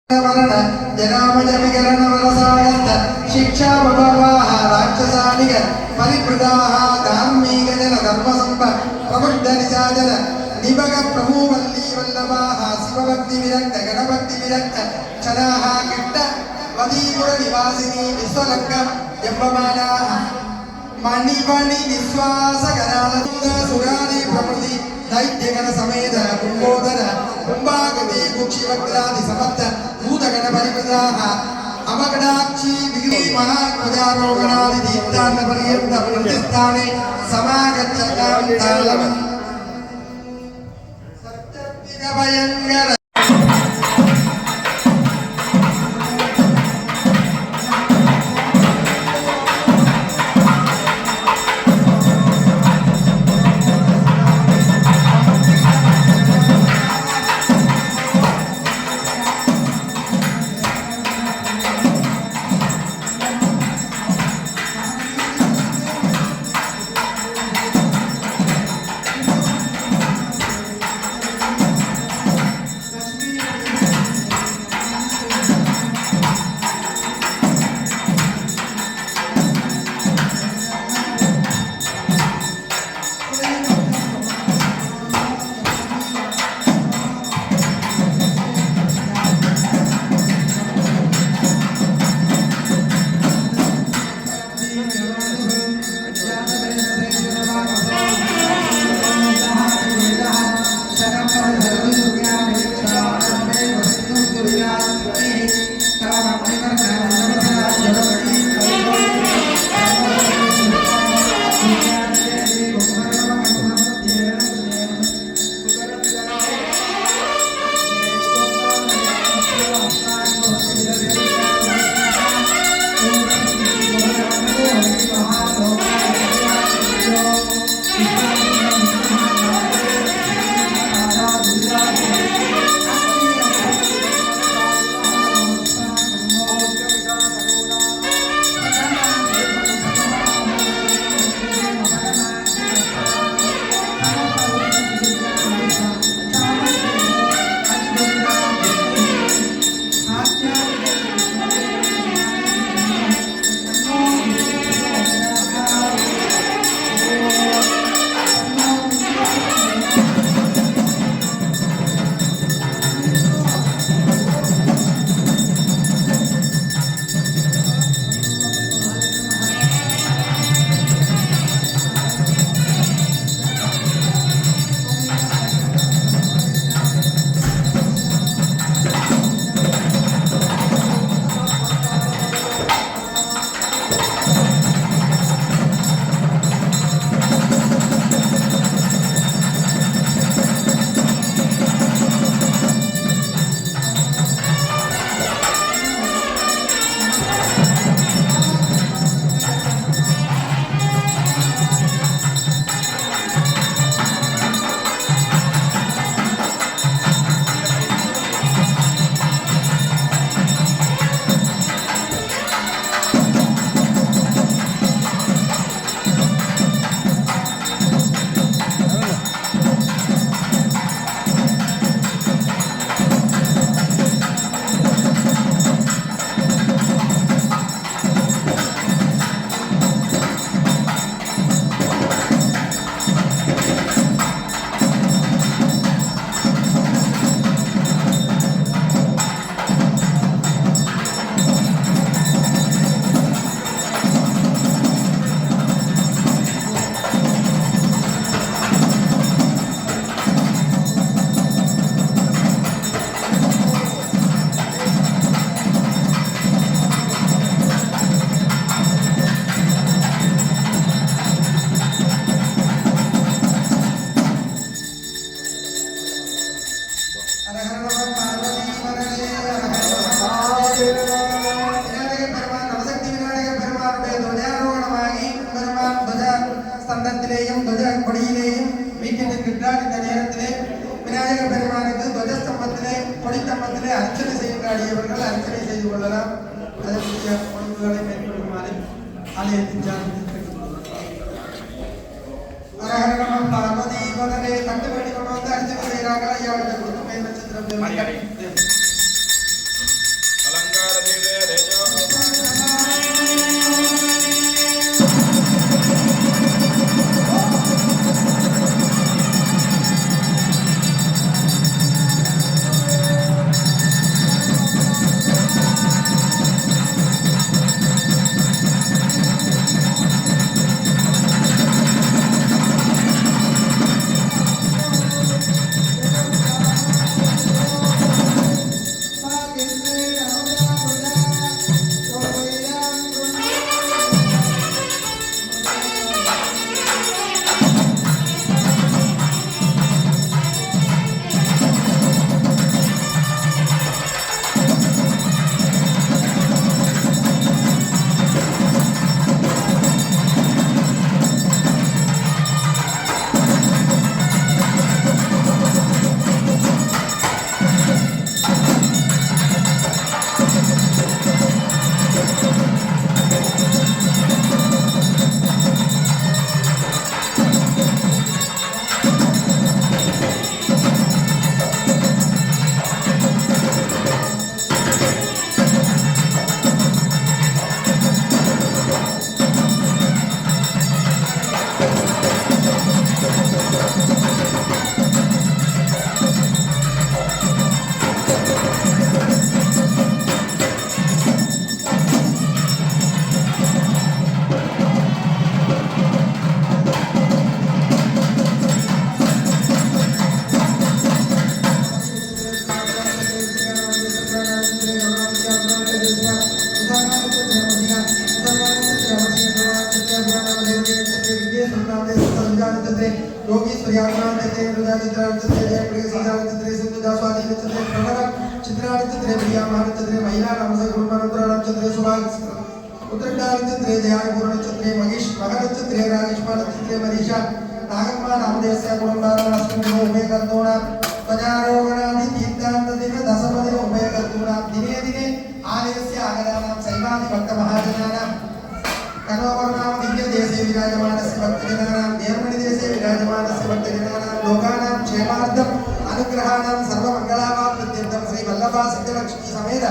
जनामज विकरण वरसायस्त शिक्षा भवाः राक्षसानिक परिवृताः धार्मिक जन धर्मसंप प्रबुद्ध निशाचर निभग प्रभुवल्ली वल्लभाः शिवभक्ति विरक्त गणभक्ति विरक्त क्षणाः किट्ट वदीपुर निवासिनी विश्वलक्क जम्बमानाः मणिमणि निश्वास गणालूद सुरादि प्रकृति दैत्यगण समेत कुंभोदर कुंभागति कुक्षिवक्रादि समर्थ भूतगण परिवृताः अवगणाक्षी विघ्नी महाध्वजारोहणादि दीप्तान्न पर्यन्त प्रतिष्ठाने समागच्छतां तालवत् सत्यभयङ्कर ஸ்தந்தத்திலேயும் துவஜ கொடியிலேயும் வீட்டிருக்கின்றார். இந்த நேரத்திலே விநாயக பெருமானுக்கு துவஜஸ்தம்பத்திலே கொடித்தம்பத்திலே அர்ச்சனை செய்கின்றாடியவர்கள் அர்ச்சனை செய்து கொள்ளலாம். அதற்குரிய ஒழுங்குகளை மேற்கொள்ளுமாறு ஆலயத்தின் பார்வதி பதவே கட்டுப்படி கொண்டு வந்து அர்ச்சனை செய்கிறார்கள். ஐயாவுடைய கொடுத்து மேல் நட்சத்திரம் सुनाते संजानते योगीश्वरी आत्मानते रुदानिद्रानते जयप्रिय संजानते सिंधुजा स्वाधीनते प्रणव चित्रानते प्रिया महानते महिला नमसे गुरुमनंतरानते सुभाग उत्तरानते जयापूर्णते महेश मगनते रागेश्वरनते मनीषा नागम्मा नामदेवस्य कुटुंबाराष्टमी उभयकर्तोण प्रजारोगणादि तीर्थान्तदिन दशपदे उभयकर्तोण दिने दिने आलयस्य आगतानां शैवादि भक्तमहाजनानां कनोवर्णाम दिव्य देशे विराजमानस्य भक्तजनानां देवमणि देशे विराजमानस्य भक्तजनानां लोकानां क्षेमार्थम अनुग्रहाणां सर्वमंगलावाप्त्यर्थं श्री वल्लभा सिद्धलक्ष्मी समेत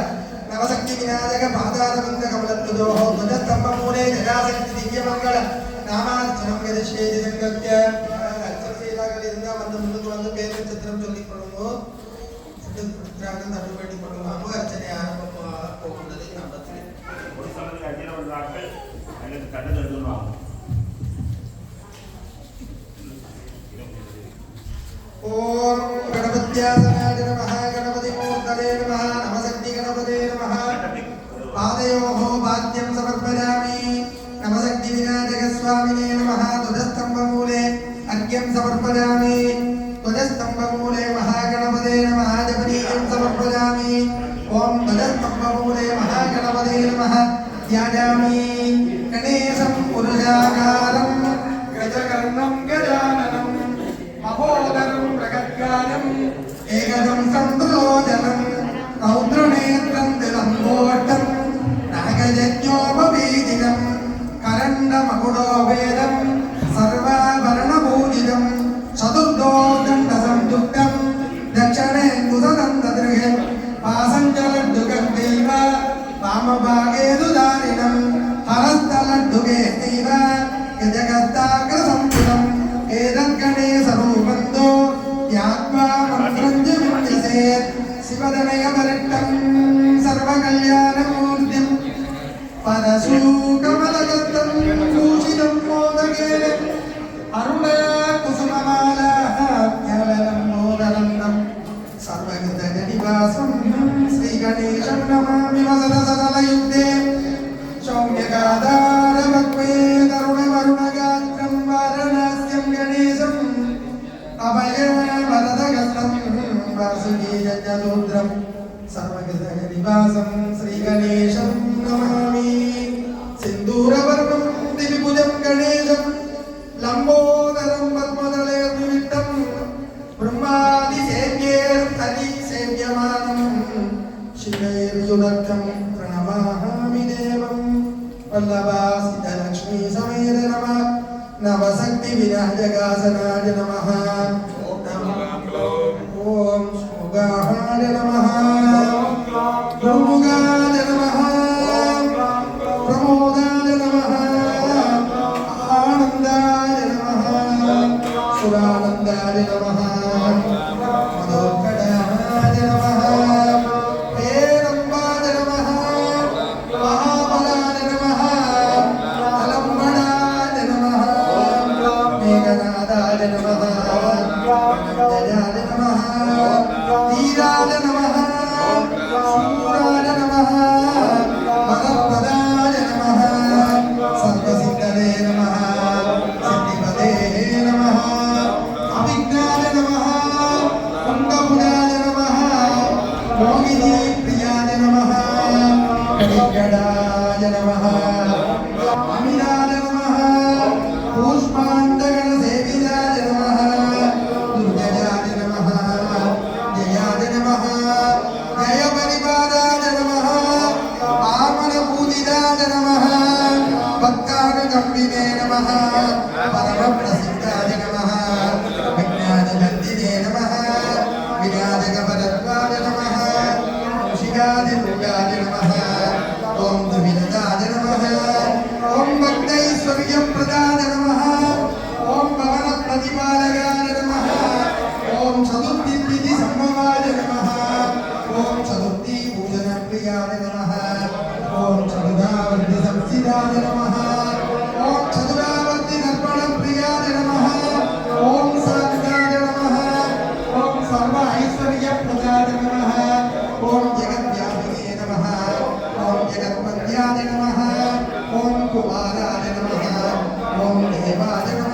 नवशक्ति विनायक पादारविंद कमलत्वजोः ध्वजस्तंभमूले जयाशक्ति दिव्यमंगल नामार्चनं यदिश्येति संकल्प्य अर्चनशीलागलिरुंदा வந்து முன்னுக்கு வந்து பேர் நட்சத்திரம் சொல்லிக் கொள்ளுங்கோ சித்தராக தட்டுப்படி கொள்ளுங்க அர்ச்சனை ஆரம்பமாக போகும்போது நம்பத்தில் ஒரு சமயத்தில் அர்ச்சனை பண்றாங்க அல்லது கட்டளை எடுத்துவாங்க ஓம் गणपत्यासनाय नमः गणपति मूर्तये नमः नमशक्ति गणपते नमः पादयोः वाद्यं समर्पयामि नमशक्ति विनायक स्वामिने नमः ध्वजस्तंभमूले अर्घ्यं समर्पयामि ध्वजस्तंभमूले महागणपते नमः जपनीयं समर्पयामि ओम ध्वजस्तंभमूले महागणपते नमः ध्यायामि गणेशं पुरुषाकारं गजकर्णं गजाननं महोदरं प्रगद्गानं एकदं संतोषनं रौद्रनेत्रं दिलंबोटं नागयज्ञोपवीदिनं करण्डमकुडोभेदं सर्वाभरणपूजितं चतुर्दो दण्डसंयुक्तं दक्षिणे कुसदन्तदृहे पासञ्चलड्डुकन्दैव वामभागे दुदारिणं हरस्थलड्डुके दैव गजगस्ताग्रसंयुतं एतद्गणेशरूपन्दो ध्यात्वा मन्त्रं जपिसेत् शिवदनयपरिष्टं सर्वकल्याणमूर्तिं परशुकमलगतं भूषितं मोदकेन अरुणया कुसुममालाः ज्ञानं मोदनन्दं सर्वगतनिवासं श्रीगणेशं नमामि वसदसदलयुक्ते सौम्यगाधारवक्वे तरुणवरुणगात्रं वारणास्यं गणेशम् अभयवरदगस्तं वासुकीयज्ञसूत्रं सर्वगतनिवासं श्रीगणेशं नमामि सिन्दूरवर्णं दिविभुजं गणेशं लम्बोदरं पद्मदलैर्निमित्तं ब्रह्मादिसेव्यैर्हरिसेव्यमानं शिवैर्युदर्थं प्रणमामि देवं वल्लभासिद्धलक्ष्मी समेत नमः नवशक्ति विनायकासनाय नमः ओम सुगाहाय नमः प्रमुगाय नमः प्रमोदाय नमः आनंदाय नमः सुरानंदाय नमः मधुकडाय नमः हेरंबाय नमः महाबलाय नमः अलंबडाय नमः मेघनादाय नमः जयाय नमः धीराय नमः शूराय नमः भगवदाय नमः सर्वसिद्धये नमः सिद्धिपते नमः अभिज्ञाय नमः कुण्डमुदाय नमः मोहिनी प्रियाय नमः कणिगडाय नमः अमिताय नमः पुष्पाण्डगणसेविताय नमः दुर्जयाय नमः जयाय नमः जयपरिवाराय नमः वामनपूजिताय नमः भक्तानुकम्पिने नमः परमप्रसिद्धाय नमः विज्ञाननन्दिने नमः विराजकपरत्वाय नमः ऋषिकादिरूपाय नमः ॐ द्विविधदाय नमः ॐ भक्तैश्वर्यप्रदाय नमः ॐ भवनप्रतिपालकाय नमः ॐ चतुर्दिव्यसम्भवाय नमः ॐ चतुर्थीपूजनप्रियाय नमः ॐ चतुरावर्तिसंस्थिताय नमः ॐ चतुरावर्तिदर्पणप्रियाय नमः ॐ सात्विकाय नमः ॐ सर्व ऐश्वर्यप्रदाय नमः ॐ जगद्व्यापिने नमः ॐ जगत्पद्याय नमः ॐ कुमाराय नमः ॐ देवाय नमः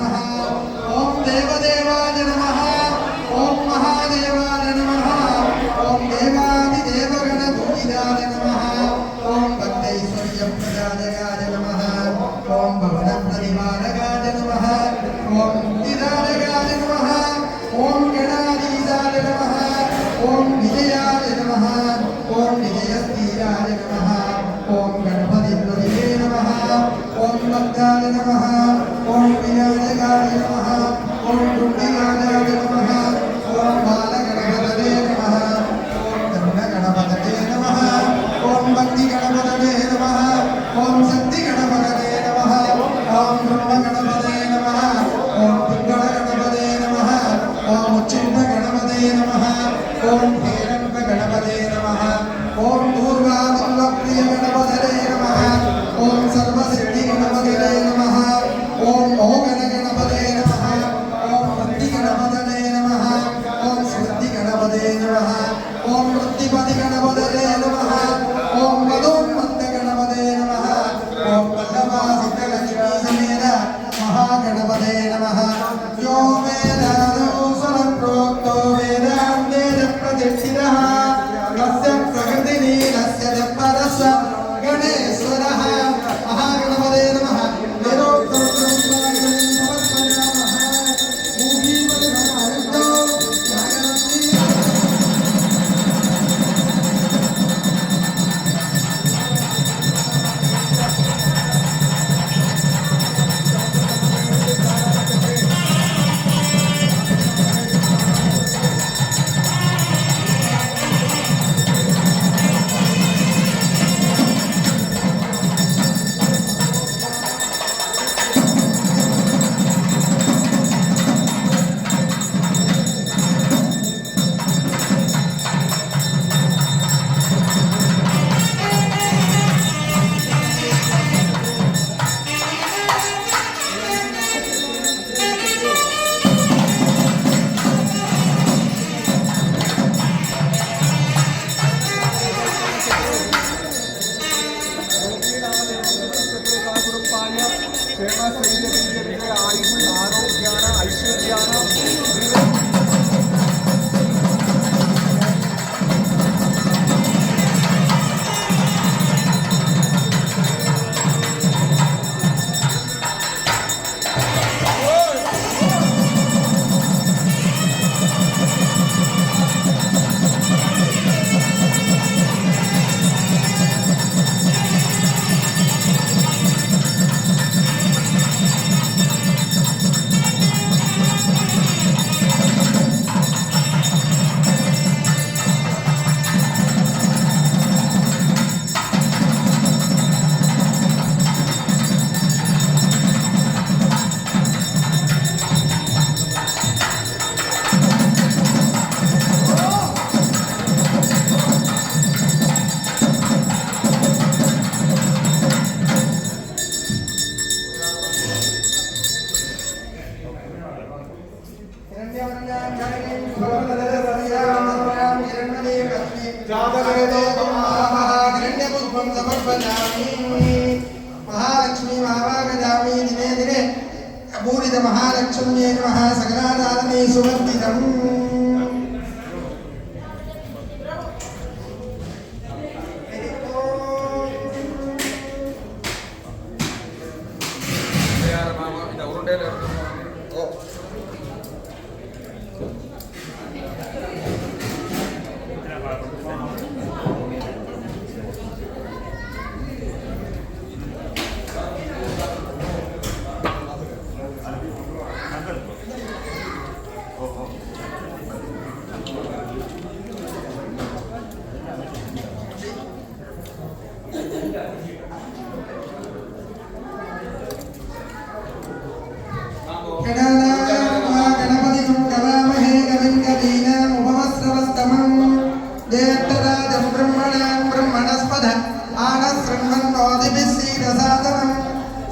आवाहयामि महालक्ष्मी आवाहयामि दिने दिने अपूरित महालक्ष्म्यै नमः सकलाराधने सुवर्धितम्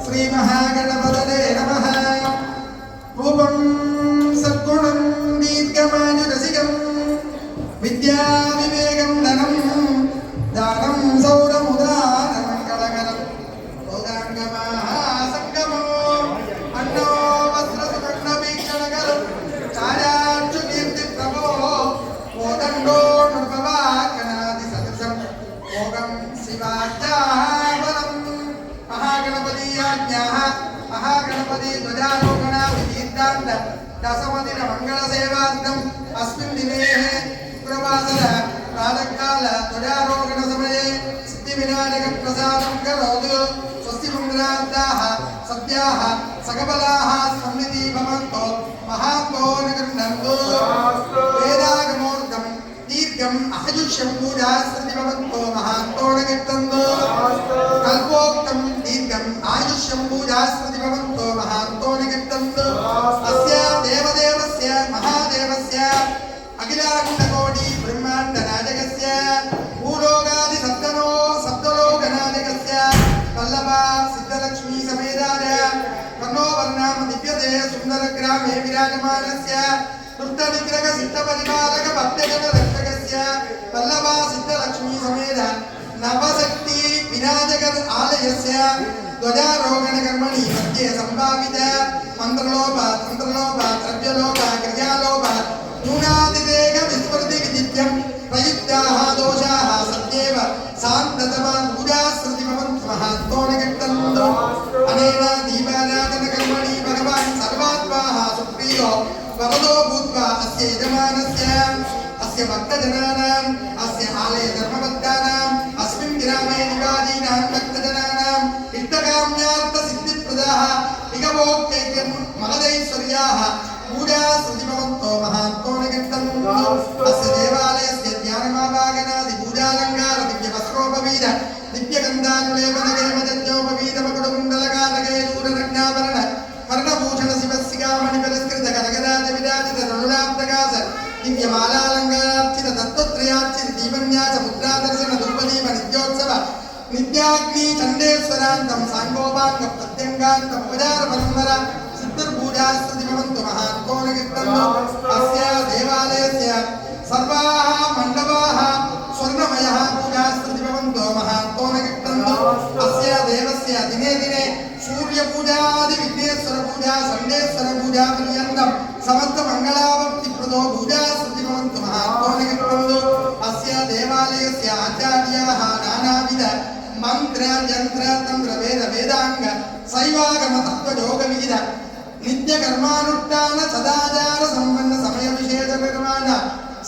श्री महागणपतये नमः रूपं सद्गुणं दीर्घमायुरसिकं विद्या विवेकं धनं दानं सौरमुदानं कलकलं रोगाङ्गमहासङ्गमो अन्नो वस्त्रसुगन्धवीक्षणकरं छायाच्युकीर्तिप्रभो मोदण्डो नृपवाकनादिसदृशं भोगं शिवाज्ञाबलं महागणपतीयाज्ञाः महागणपति ध्वजारोहण विदीर्घान्त दशमदिन मङ्गलसेवार्थम् अस्मिन् दिने शुक्रवासर प्रातःकाल ध्वजारोहण समये सिद्धिविनायक प्रसादं करोतु स्वस्ति मङ्गलार्ताः सद्याः सकबलाः समृद्धि भवन्तु महान्तो न गृह्णन्तु वेदागमोर्धं दीर्घम् आयुष्यं पूजास्ति भवन्तो महान्तो न गृह्णन्तु कल्पोक्तं दीर्घम् आयुष्यं पूजास्ति भवन्तो महान्तो न गृह्णन्तु अस्य देवदेवस्य महादेवस्य अखिलाण्डकोटि ब्रह्माण्ड नायकस्य भूलोकादि सप्तलोकनायकस्य वल्लभा सिद्धलक्ष्मी समेताय वर्णोवर्णाम दिव्यते सुन्दरग्रामे विराजमानस्य दुष्टनिग्रह सिद्धपरिपालक भक्तजन रक्षकस्य वल्लभा सिद्धलक्ष्मी समेत नवशक्ति विनायक आलयस्य ध्वजारोहण कर्मणि मध्ये संभावित मंत्रलोभ तंत्रलोभ द्रव्यलोभ क्रियालोभ न्यूनातिरेक विस्मृति विदित्यं प्रयुक्ताः दोषाः सत्येव शान्ततमा पूजास्मृति भवन्तु महान्तो न गच्छन्तु अनेन दीपाराधन कर्मणि भगवान् सर्वात्माः सुप्रियो वरदो भूत्वा अस्य यजमानस्य अस्य भक्तजनानाम् अस्य आलय धर्मभक्तानाम् अस्मिन् ग्रामे निवासीनां भक्तजनानाम् इष्टकाम्यार्थ सिद्धिप्रदाः इगभोक्तैकं महदैश्वर्याः पूजास्मृति भवन्तो महान्तो न गच्छन्तु अस्य देवालयस्य ध्यानमावागनादि पूजालङ्कार दिव्यवस्त्रोपवीत दिव्यगन्धानुलेपनगैर्मदज्ञोपवीतमकुटकुण्डलकालकैरूररत्नाभरण कर्णभूषण शिवस्सिकामणिपरिष्कृत कनकराज विराजित तरुणाप्रकाश दिव्यमालालङ्कारार्चित तत्त्वत्रयार्चित दीपन्यास मुद्रादर्शन धूपदीप नित्योत्सव नित्याग्नि चण्डेश्वरान्तं साङ्गोपाङ्ग प्रत्यङ्गान्तं उपचार परम्परा सिद्धिर्पूजास्मृति भवन्तु महान्तो न गच्छन्तु अस्य देवालयस्य सर्वाः मण्डपाः स्वर्णमयः पूजास्मृति भवन्तो महान्तो न गच्छन्तु अस्य देवस्य दिने दिने सूर्यपूजादि विघ्नेश्वर पूजा चण्डेश्वर पूजा पर्यन्तं समस्त मङ्गलाभक्तिप्रदो पूजास्मृति भवन्तु महान्तो न गच्छन्तु अस्य देवालयस्य आचार्याः नानाविध मंत्र यंत्र तंत्र वेद वेदांग शैवागम तत्व योग विविध नित्य कर्मानुष्ठान सदाचार संपन्न समय विशेष निर्माण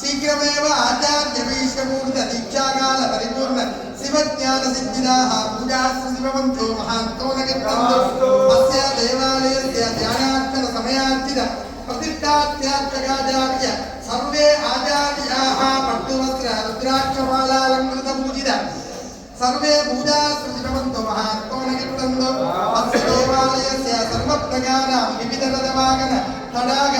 शीघ्रमेव आचार्य भीष्मूर्त दीक्षाकाल परिपूर्ण शिवज्ञान सिद्धिदाः पूजास्मृति भवन्तु महान्तो न गच्छन्तु अस्य देवालयस्य ध्यानार्चन समयार्चित प्रतिष्ठात्यार्चकाचार्य सर्वे आचार्याः पट्टुवस्त्र रुद्राक्षमालालङ्कृत पूजित सर्वे पूजास्मृति भवन्तु महान्तो न गच्छन्तु अस्य देवालयस्य सर्वप्रकारां विविधरथवाहन तडाग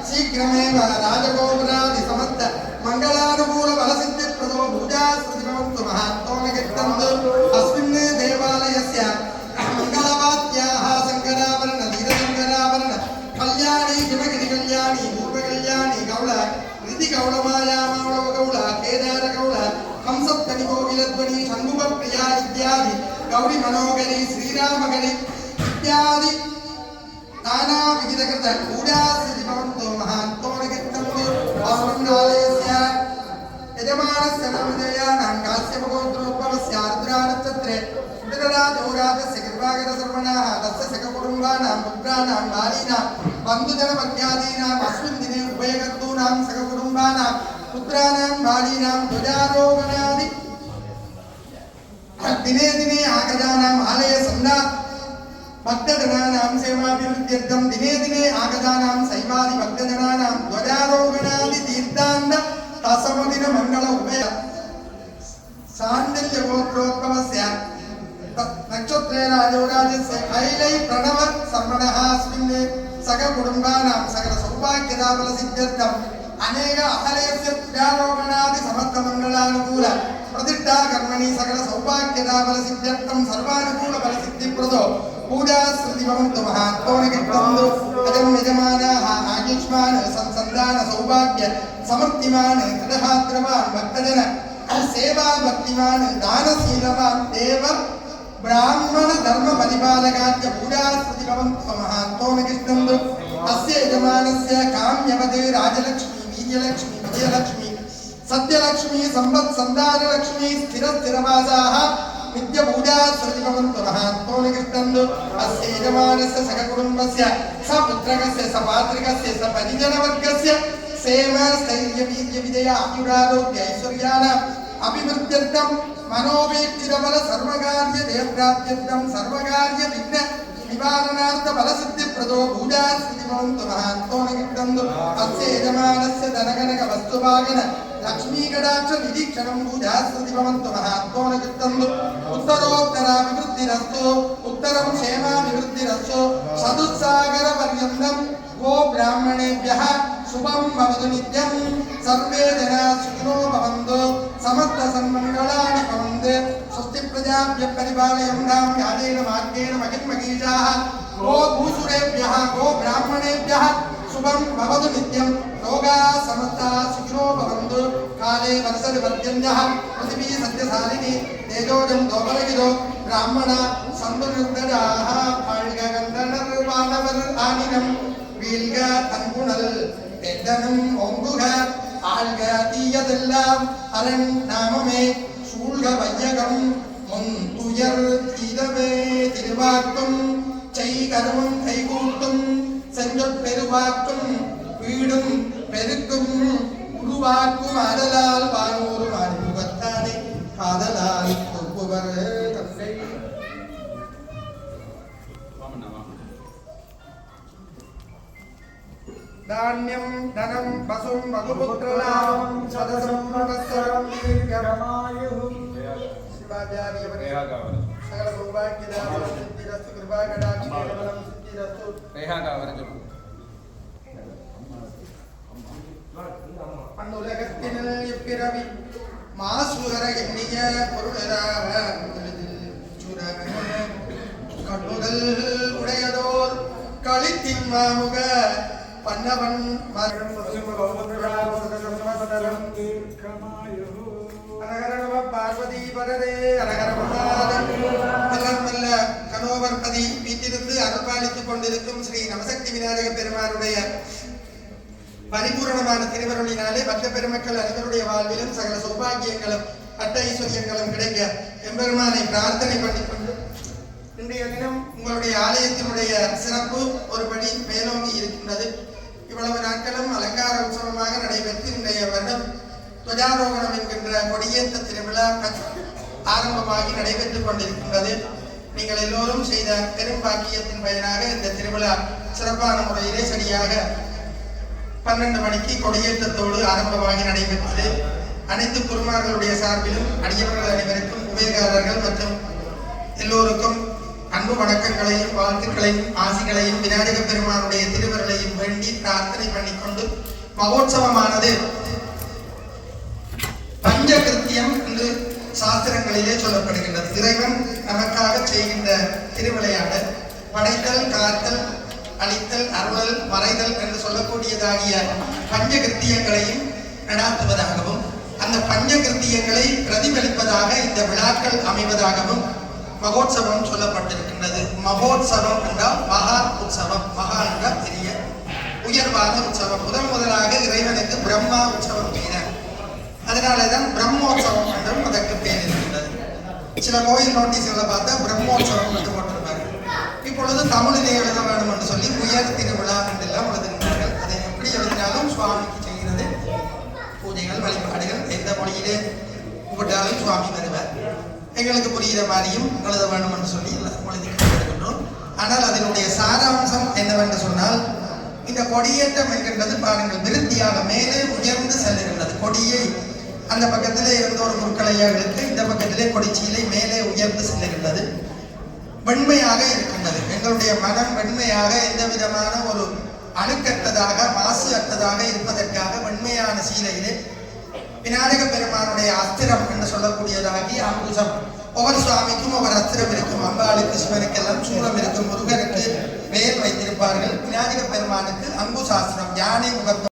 शीघ्रमेव राजगोपुरादि समस्त मङ्गलानुकूल फलसिद्धिप्रदो पूजास्मृति भवन्तु महान्तो न गच्छन्तु अस्मिन् देवालयस्य मङ्गलवाद्याः शङ्कराभरण धीरशङ्कराभरण कल्याणी हिमगिरि कल्याणी पूर्वकल्याणी गौळ कृति गौळमाया गौळ केदार गौळ हंसध्वनि कोकिलध्वनि शङ्कुभप्रिया इत्यादि गौरी मनोगरी श्रीरामगरी इत्यादि नाना विविधकृत पूजास्ति भवन्तो महान्तोणकीर्तन्तु आनन्दालयस्य यजमानस्य नामधेयानां काश्यपगोत्रोद्भवस्य आर्द्रानक्षत्रे उदरराजोराजस्य कृपाकरसर्वणाः तस्य सककुटुम्बानां पुत्राणां बालीनां बन्धुजनपत्यादीनाम् अस्मिन् दिने उभयकर्तॄणां सककुटुम्बानां पुत्राणां बालीनां ध्वजारोहणादि दिने दिने आगतानाम् आलय सन्दा भक्तजनानां सेवाभिवृद्ध्यर्थं दिने दिने आगतानां शैवादि भक्तजनानां ध्वजारोहणादि तीर्थान्त तसमदिन मंगल उभय साण्डल्य गोत्रोद्भवस्य नक्षत्रे राजोराजस्य कैलै प्रणव सर्वणः अस्मिन् सककुटुम्बानां सकल सौभाग्यदाफलसिद्ध्यर्थम् अनेक अहलयस्य पूजारोहणादि समस्त मंगलानुकूल प्रतिष्ठा कर्मणि सकल सौभाग्यदाफलसिद्ध्यर्थं सर्वानुकूल फलसिद्धिप्रदो पूजास्मृति भवन्तु महात्मोनिकीर्तन्तु अजं यजमानाः आयुष्मान् संसन्तान सौभाग्य समृद्धिमान् कृतहात्रवान् भक्तजन सेवा भक्तिमान् दानशीलवान् देव ब्राह्मण धर्म परिपालकाच्च पूजास्मृति भवन्तु महात्मोनिकीर्तन्तु अस्य यजमानस्य काम्यवदे राजलक्ष्मी वीर्यलक्ष्मी विजयलक्ष्मी सत्यलक्ष्मी संपत् संधानलक्ष्मी स्थिरवासाः नित्य पूजास्मृति भवन्तु महात्मोनिकीर्तन्तु अस्य यजमानस्य सककुटुम्बस्य सपुत्रकस्य सपात्रिकस्य सपरिजनवर्गस्य सेम स्थैर्य वीर्य विजय आयुरारोग्य ऐश्वर्याणाम् अभिवृद्ध्यर्थं मनोवेक्षितफल सर्वकार्य जयप्राप्त्यर्थं सर्वकार्य विघ्न निवारणार्थ फलसिद्धिप्रदो पूजास्मृति भवन्तु महात्मोनिकीर्तन्तु अस्य यजमानस्य धनकनक वस्तुभागन लक्ष्मीकटाक्ष निरीक्षणं पूजास्मृति भवन्तु महात्मोनिकीर्तन्तु उत्तरोत्तराभिवृद्धिरस्तु उत्तरं क्षेमाभिवृद्धिरस्तु चतुस्सागरपर्यन्तं गो ब्राह्मणेभ्यः शुभं भवतु नित्यं सर्वे जनाः सुखिनो भवन्तु समस्त सन्मङ्गलानि भवन्तु स्वस्ति प्रजाभ्यः परिपालयन्तां यादेन मार्गेण महिन्महीषाः गो भूसुरेभ्यः गो ब्राह्मणेभ्यः शुभं भवतु नित्यं लोकाः समस्ताः सुखिनो भवन्तु काले वर्षति पर्जन्यः पृथिवी सत्यशालिनी तेजोजं दोबलगिरो ब्राह्मण सन्तुर्दजाः आळ्गगन्धर्वानवर् आनिनं வீழ்க தன்புணல் பெண்டனும் ஒங்குக ஆழ்க தீயதெல்லாம் அரண் நாமமே சூழ்க வையகம் முன் துயர் தீதவே திருவாக்கும் செய் கருமம் கைகூட்டும் செஞ்சொற் பெருவாக்கும் வீடும் பெருக்கும் உருவாக்கும் ஆதலால் வானூரும் அறிமுகத்தானே காதலால் தொகுவர் தந்தை धान्यं धनं वसुं वधुपुत्रलाभं सदसं वत्सरं दीर्घमायुः शिवाचार्यवरे सकल सौभाग्यदायकं सिद्धिरस्तु कृपाकटाक्षेण सिद्धिरस्तु அன்னுலகத்தினில் இப்பிறவி மாசுகர எண்ணிய பொருளராக கண்ணுதல் உடையதோர் களித்தின் மாமுக பன்னவன் மரணம் பார்வதி பரதே அரகரமல்ல கனோவர்பதி வீட்டிலிருந்து அருள்பாலித்துக் கொண்டிருக்கும் ஸ்ரீ நவசக்தி விநாயக பெருமானுடைய பரிபூரணமான திருவருளினாலே பக்த பெருமக்கள் அனைவருடைய வாழ்விலும் சகல சௌபாகியங்களும் அட்ட ஐஸ்வர்யங்களும் கிடைக்க எம்பெருமானை பிரார்த்தனை பண்ணிக்கொண்டு இன்றைய தினம் உங்களுடைய ஆலயத்தினுடைய சிறப்பு ஒருபடி மேலோங்கி இருக்கின்றது. இவ்வளவு நாட்களும் அலங்கார உற்சவமாக நடைபெற்று இன்றைய வருடம் துவஜாரோகணம் என்கின்ற கொடியேற்ற திருவிழா ஆரம்பமாகி நடைபெற்றுக் கொண்டிருக்கின்றது. நீங்கள் எல்லோரும் செய்த பெரும் பாக்கியத்தின் பயனாக இந்த திருவிழா சிறப்பான முறையிலே சரியாக 12 மணிக்கு கொடியேற்றத்தோடு ஆரம்பமாகி நடைபெற்றது. அனைத்து குருமார்களுடைய சார்பிலும் அடியவர்கள் அனைவருக்கும் உபயகாரர்கள் மற்றும் எல்லோருக்கும் அன்பு வணக்கங்களையும் வாழ்த்துக்களையும் ஆசிகளையும் விநாயக பெருமானுடைய திருவருளையும் வேண்டி பிரார்த்தனை பண்ணிக்கொண்டு மகோத்சவமானது பஞ்சகிருத்தியம் என்று சாஸ்திரங்களிலே சொல்லப்படுகின்றது. இறைவன் நமக்காக செய்கின்ற திருவிளையாடல் படைத்தல், காத்தல், அளித்தல், அருளல், மறைதல் என்று சொல்லக்கூடியதாகிய பஞ்சகிருத்தியங்களையும் நடாத்துவதாகவும் அந்த பஞ்சகிருத்தியங்களை பிரதிபலிப்பதாக இந்த விழாக்கள் அமைவதாகவும் மகோத்சவம் சொல்லப்பட்டிருக்கின்றது. மகோத்சவம் என்றால் மகா உற்சவம். மகா என்றால் பெரிய உயர்வான உற்சவம். முதலாக இறைவனுக்கு பிரம்மா உற்சவம் பேர். அதனாலதான் பிரம்மோற்சவம் என்றும் அதற்கு பேர் இருக்கின்றது. சில கோயில் நோட்டீஸ்களை பார்த்தா பிரம்மோற்சவம் என்று போட்டிருப்பார்கள். இப்பொழுது தமிழிலே எழுத வேண்டும் என்று சொல்லி உயர் திருவிழா என்றெல்லாம் எழுதுகின்றார்கள். அதை எப்படி எழுதினாலும் சுவாமிக்கு செய்கிறது பூஜைகள் வழிபாடுகள் எந்த மொழியிலே கூப்பிட்டாலும் சுவாமி வருவார். எங்களுக்கு புரிகிற மாதிரியும் எழுத வேண்டும் என்று சொல்லி எல்லாரும் எழுதி கொண்டிருக்கின்றோம். ஆனால் அதனுடைய சாராம்சம் என்னவென்று சொன்னால், இந்த கொடியேற்றம் என்கின்றது பாருங்கள் விருத்தியாக மேலே உயர்ந்து செல்லுகின்றது. கொடியை அந்த பக்கத்திலே இருந்த ஒரு முற்கலையாகளுக்கு இந்த பக்கத்திலே கொடிச்சியிலே மேலே உயர்ந்து செல்லுகின்றது. வெண்மையாக இருக்கின்றது. எங்களுடைய மனம் வெண்மையாக எந்த விதமான ஒரு அணுக்கற்றதாக மாசு அற்றதாக இருப்பதற்காக வெண்மையான சீலையிலே விநாயக பெருமானுடைய அஸ்திரம் என்று சொல்லக்கூடியதாகி அங்குசம். ஒவ்வொரு சுவாமிக்கும் ஒவ்வொரு அஸ்திரம் இருக்கும். அம்பாளுக்கு சிவனுக்கெல்லாம் சூலம் இருக்கும். முருகனுக்கு வேல் வைத்திருப்பார்கள். விநாயக பெருமானுக்கு அங்குசாஸ்திரம் யானை முகத்தம்